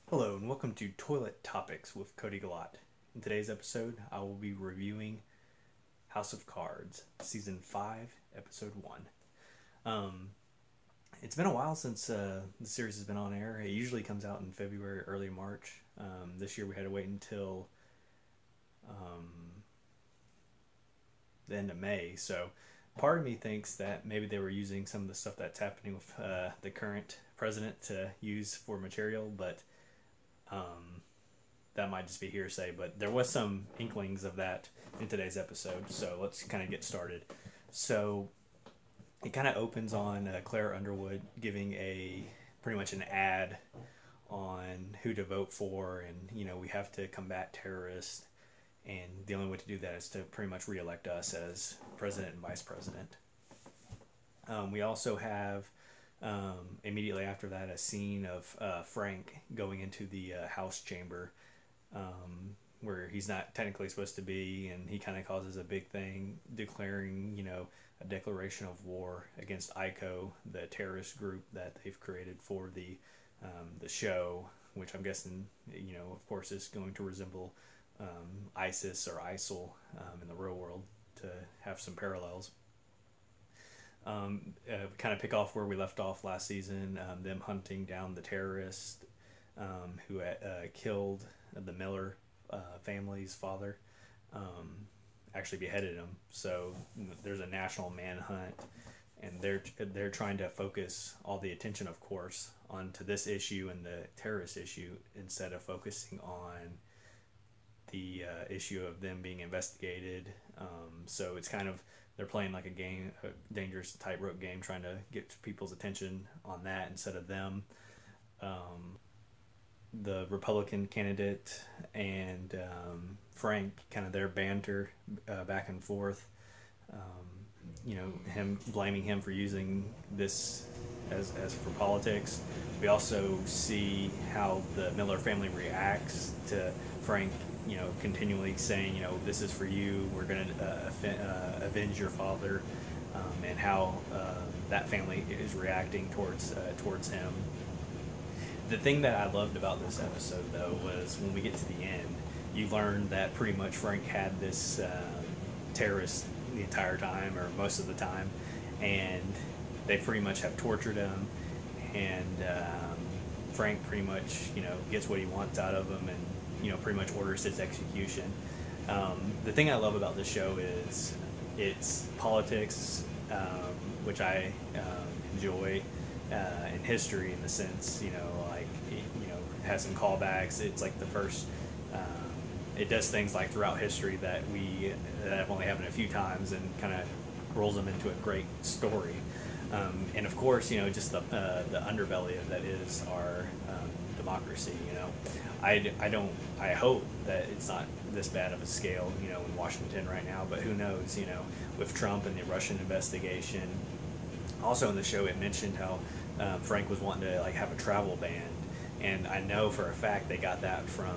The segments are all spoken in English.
Hello and welcome to Toilet Topics with Cody Galat. In today's episode, I will be reviewing House of Cards, Season 5, Episode 1. It's been a while since the series has been on air. It usually comes out in February, early March. This year we had to wait until the end of May, so part of me thinks that maybe they were using some of the stuff that's happening with the current president to use for material, but that might just be hearsay, but there was some inklings of that in today's episode, so let's kind of get started. So it kind of opens on Claire Underwood giving pretty much an ad on who to vote for, and we have to combat terrorists, and the only way to do that is to pretty much re-elect us as president and vice president. We also have immediately after that a scene of Frank going into the House chamber, where he's not technically supposed to be, and he kind of causes a big thing declaring a declaration of war against ICO, the terrorist group that they've created for the show, which I'm guessing of course is going to resemble ISIS or ISIL in the real world, to have some parallels. Kind of pick off where we left off last season, them hunting down the terrorist who killed the Miller family's father, actually beheaded him. So there's a national manhunt, and they're trying to focus all the attention, of course, onto this issue and the terrorist issue, instead of focusing on the issue of them being investigated. So it's kind of, they're playing like a game, a dangerous tightrope game, trying to get people's attention on that instead of them. The Republican candidate and Frank, kind of their banter back and forth. Him blaming him for using this as for politics. We also see how the Miller family reacts to Frank, continually saying, this is for you, we're going to avenge your father, and how that family is reacting towards him. The thing that I loved about this episode, though, was when we get to the end, you learn that pretty much Frank had this terrorist the entire time, or most of the time, and they pretty much have tortured him, and Frank pretty much, gets what he wants out of him, and pretty much orders his execution. The thing I love about this show is its politics, which I enjoy, and history, in the sense, it has some callbacks. It's like the first, it does things like throughout history that have only happened a few times, and kind of rolls them into a great story. And of course, just the underbelly of that is our democracy. I hope that it's not this bad of a scale, in Washington right now, but who knows, with Trump and the Russian investigation. Also in the show, it mentioned how Frank was wanting to have a travel ban, and I know for a fact they got that from,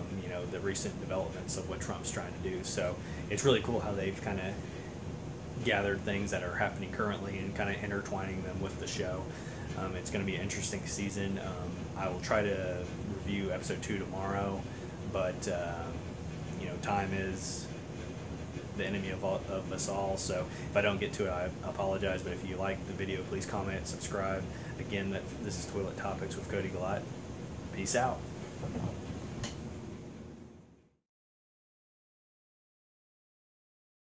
the recent developments of what Trump's trying to do. So it's really cool how they've kind of gathered things that are happening currently and kind of intertwining them with the show. It's going to be an interesting season. I will try to review episode 2 tomorrow, but time is the enemy of us all, so if I don't get to it, I apologize. But if you like the video, please comment, subscribe. Again, this is Toilet Topics with Cody Galat. Peace out.